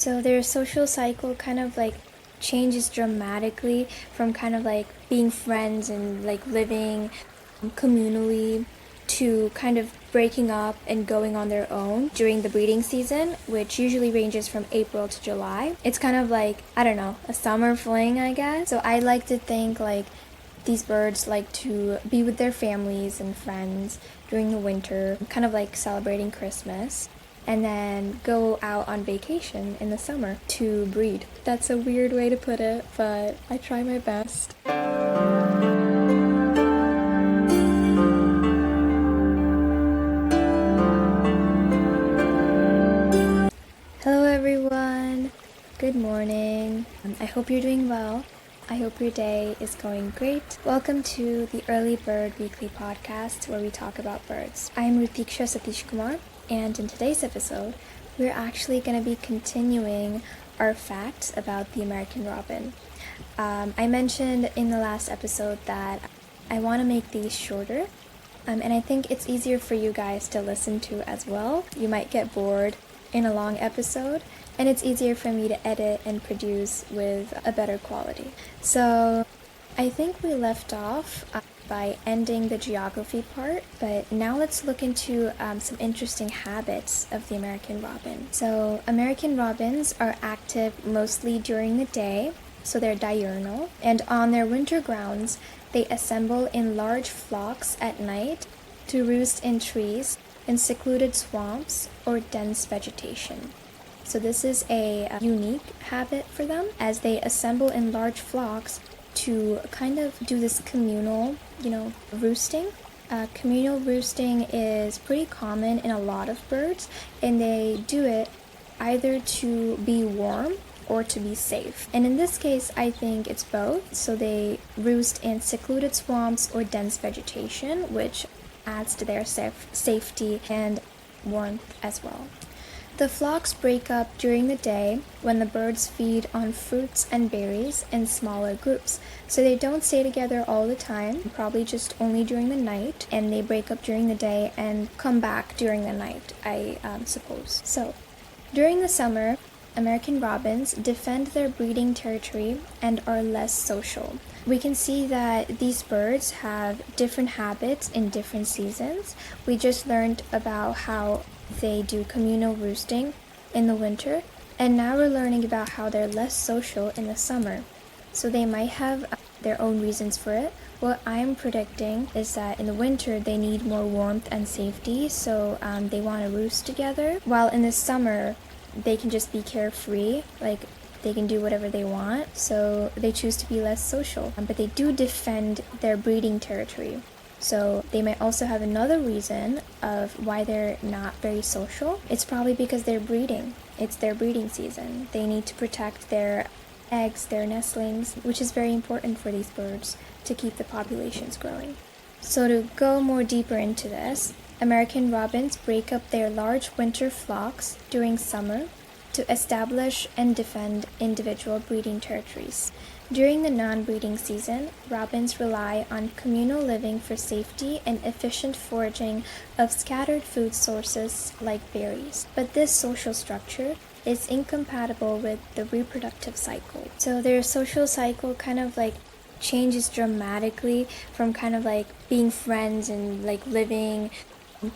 So their social cycle kind of like changes dramatically from kind of like being friends and like living communally to kind of breaking up and going on their own during the breeding season, which usually ranges from April to July. It's kind of like, I don't know, a summer fling, I guess. So I like to think like these birds like to be with their families and friends during the winter, kind of like celebrating Christmas, and then go out on vacation in the summer to breed. That's a weird way to put it, but I try my best. Hello, everyone. Good morning. I hope you're doing well. I hope your day is going great. Welcome to the Early Bird Weekly Podcast, where we talk about birds. I'm Rutiksha Satish Kumar, and in today's episode, we're actually going to be continuing our facts about the American robin. I mentioned in the last episode that I want to make these shorter, and I think it's easier for you guys to listen to as well. You might get bored in a long episode, and it's easier for me to edit and produce with a better quality. So I think we left off by ending the geography part, but now let's look into some interesting habits of the American robin. So American robins are active mostly during the day, so they're diurnal, and on their winter grounds, they assemble in large flocks at night to roost in trees, in secluded swamps, or dense vegetation. So this is a unique habit for them, as they assemble in large flocks to kind of do this communal, roosting. Communal roosting is pretty common in a lot of birds, and they do it either to be warm or to be safe. And in this case, I think it's both. So they roost in secluded swamps or dense vegetation, which adds to their safety and warmth as well. The flocks break up during the day when the birds feed on fruits and berries in smaller groups. So they don't stay together all the time, probably just only during the night, and they break up during the day and come back during the night, I suppose. So during the summer, American robins defend their breeding territory and are less social. We can see that these birds have different habits in different seasons. We just learned about how they do communal roosting in the winter, and now we're learning about how they're less social in the summer. So they might have their own reasons for it. What I'm predicting is that in the winter they need more warmth and safety, so they want to roost together, while in the summer they can just be carefree, like they can do whatever they want, so they choose to be less social. But they do defend their breeding territory. So they might also have another reason of why they're not very social. It's probably because they're breeding. It's their breeding season. They need to protect their eggs, their nestlings, which is very important for these birds to keep the populations growing. So to go more deeper into this, American robins break up their large winter flocks during summer to establish and defend individual breeding territories. During the non-breeding season, robins rely on communal living for safety and efficient foraging of scattered food sources like berries. But this social structure is incompatible with the reproductive cycle. So their social cycle kind of like changes dramatically from kind of like being friends and like living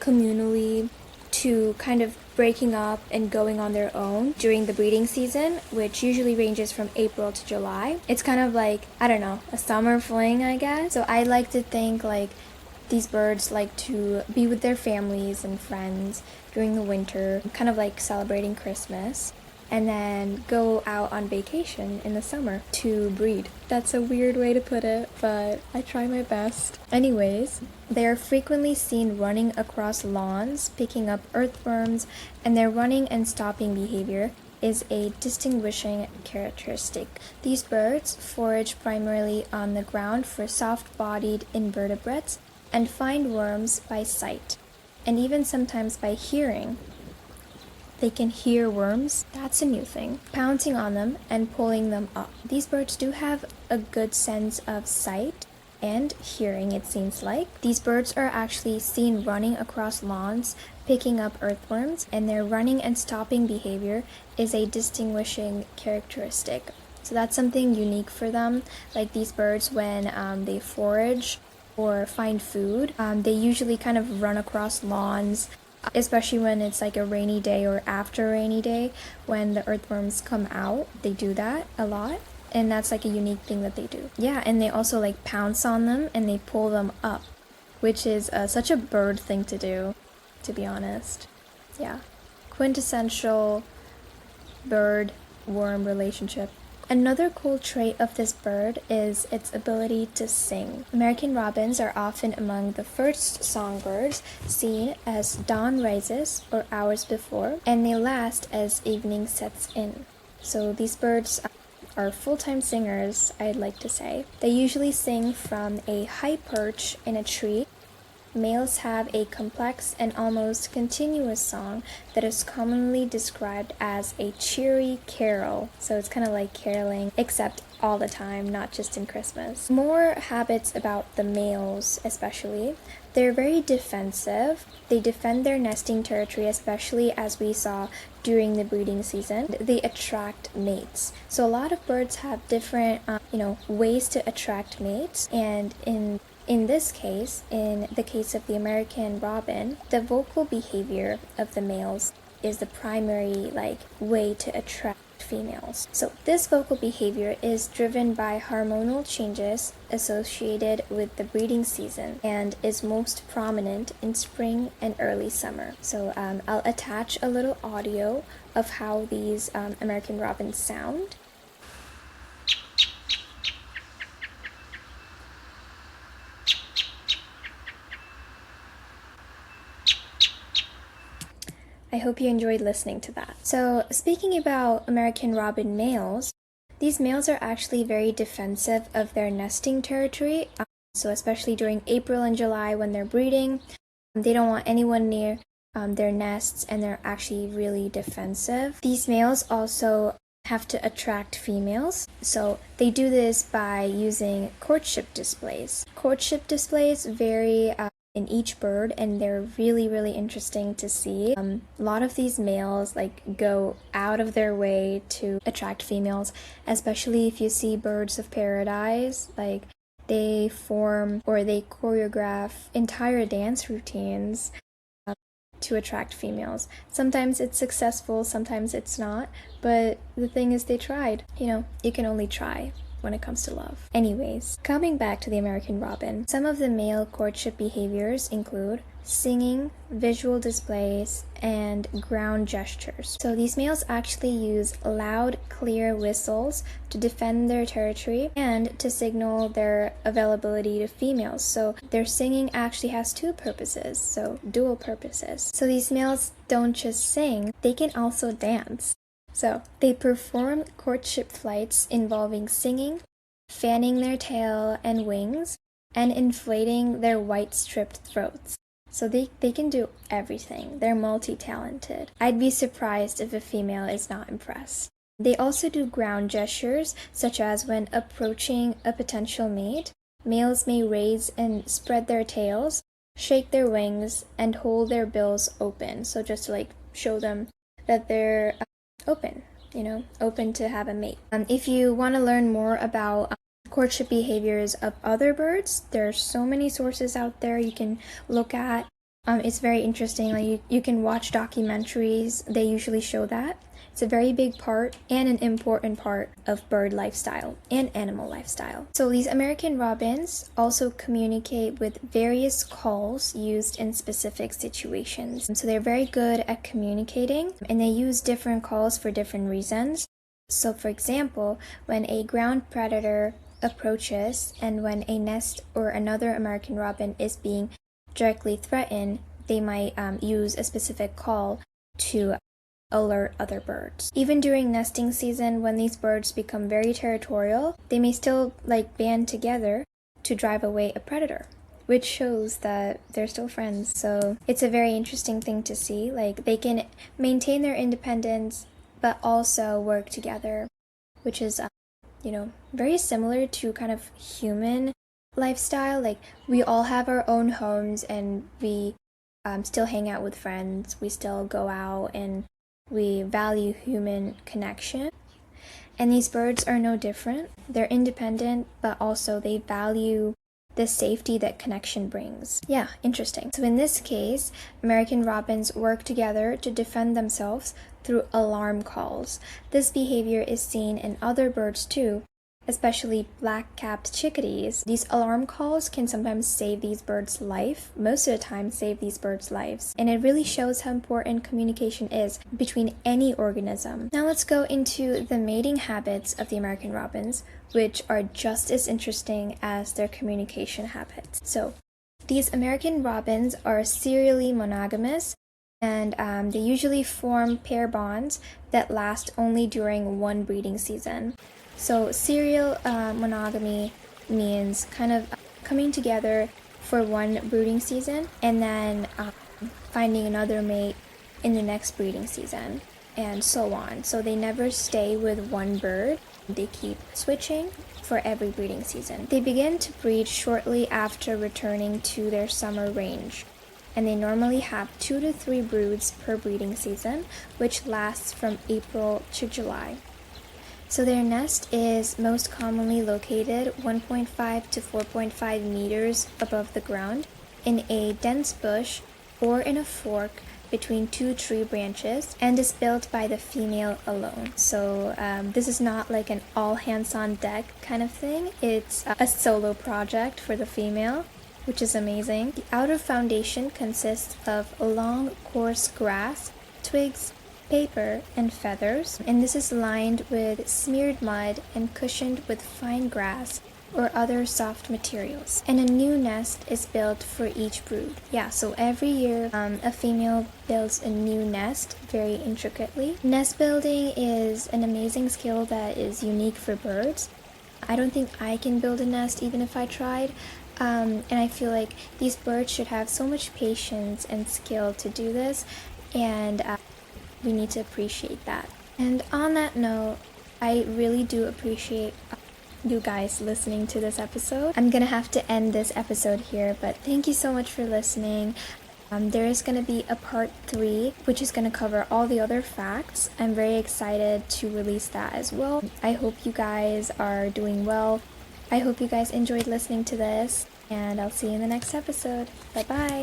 communally to kind of breaking up and going on their own during the breeding season, which usually ranges from April to July. It's kind of like, I don't know, a summer fling, I guess. So I like to think like these birds like to be with their families and friends during the winter, kind of like celebrating Christmas, and then go out on vacation in the summer to breed. That's a weird way to put it, but I try my best. Anyways, they are frequently seen running across lawns, picking up earthworms, and their running and stopping behavior is a distinguishing characteristic. These birds forage primarily on the ground for soft-bodied invertebrates and find worms by sight, and even sometimes by hearing. They can hear worms, that's a new thing, pouncing on them and pulling them up. These birds do have a good sense of sight and hearing, it seems like. These birds are actually seen running across lawns, picking up earthworms, and their running and stopping behavior is a distinguishing characteristic. So that's something unique for them. Like these birds, when they forage or find food, they usually kind of run across lawns, especially when it's like a rainy day or after a rainy day when the earthworms come out. They do that a lot, and that's like a unique thing that they do. Yeah, and they also like pounce on them and they pull them up, which is such a bird thing to do, to be honest. Yeah, quintessential bird worm relationship. Another cool trait of this bird is its ability to sing. American robins are often among the first songbirds seen as dawn rises or hours before, and they last as evening sets in. So these birds are full-time singers, I'd like to say. They usually sing from a high perch in a tree. Males have a complex and almost continuous song that is commonly described as a cheery carol. So it's kind of like caroling, except all the time, not just in Christmas. More habits about the males, especially. They're very defensive. They defend their nesting territory, especially as we saw during the breeding season. They attract mates. So a lot of birds have different, ways to attract mates, and in this case, in the case of the American robin, the vocal behavior of the males is the primary way to attract females. So this vocal behavior is driven by hormonal changes associated with the breeding season and is most prominent in spring and early summer. So I'll attach a little audio of how these American robins sound. I hope you enjoyed listening to that. So speaking about American robin males, these males are actually very defensive of their nesting territory. So especially during April and July when they're breeding, they don't want anyone near their nests, and they're actually really defensive. These males also have to attract females, so they do this by using courtship displays. Courtship displays vary in each bird, and they're really, really interesting to see. A lot of these males go out of their way to attract females, especially if you see birds of paradise. They form or they choreograph entire dance routines to attract females. Sometimes it's successful, sometimes it's not, but the thing is they tried. You can only try when it comes to love. Anyways, coming back to the American robin, some of the male courtship behaviors include singing, visual displays, and ground gestures. So these males actually use loud, clear whistles to defend their territory and to signal their availability to females. So their singing actually has two purposes, so dual purposes. So these males don't just sing, they can also dance. So they perform courtship flights involving singing, fanning their tail and wings, and inflating their white striped throats. So they can do everything. They're multi-talented. I'd be surprised if a female is not impressed. They also do ground gestures, such as when approaching a potential mate, males may raise and spread their tails, shake their wings, and hold their bills open. So just to show them that they're open to have a mate. If you want to learn more about courtship behaviors of other birds, there are so many sources out there you can look at. It's very interesting. You can watch documentaries. They usually show that. It's a very big part and an important part of bird lifestyle and animal lifestyle. So these American robins also communicate with various calls used in specific situations. So they're very good at communicating, and they use different calls for different reasons. So for example, when a ground predator approaches and when a nest or another American robin is being directly threatened, they might use a specific call to alert other birds. Even during nesting season, when these birds become very territorial, they may still band together to drive away a predator, which shows that they're still friends. So it's a very interesting thing to see. They can maintain their independence but also work together, which is very similar to kind of human lifestyle. Like, we all have our own homes and we still hang out with friends. We still go out and we value human connection. And these birds are no different. They're independent, but also they value the safety that connection brings. Yeah, interesting. So in this case, American robins work together to defend themselves through alarm calls. This behavior is seen in other birds too, especially black-capped chickadees. These alarm calls can sometimes save these birds' life, most of the time save these birds' lives. And it really shows how important communication is between any organism. Now let's go into the mating habits of the American robins, which are just as interesting as their communication habits. So, these American robins are serially monogamous, and they usually form pair bonds that last only during one breeding season. So serial monogamy means kind of coming together for one breeding season and then finding another mate in the next breeding season, and so on. So they never stay with one bird. They keep switching for every breeding season. They begin to breed shortly after returning to their summer range, and they normally have 2 to 3 broods per breeding season, which lasts from April to July. So their nest is most commonly located 1.5 to 4.5 meters above the ground in a dense bush or in a fork between 2 tree branches, and is built by the female alone. So this is not like an all hands on deck kind of thing. It's a solo project for the female, which is amazing. The outer foundation consists of long, coarse grass, twigs, paper, and feathers, and this is lined with smeared mud and cushioned with fine grass or other soft materials. And a new nest is built for each brood. Yeah, so every year a female builds a new nest very intricately. Nest building is an amazing skill that is unique for birds. I don't think I can build a nest even if I tried. And I feel like these birds should have so much patience and skill to do this, and we need to appreciate that. And on that note, I really do appreciate you guys listening to this episode. I'm gonna have to end this episode here, but thank you so much for listening. There is going to be a part 3, which is going to cover all the other facts. I'm very excited to release that as well. I hope you guys are doing well. I hope you guys enjoyed listening to this, and I'll see you in the next episode. Bye bye!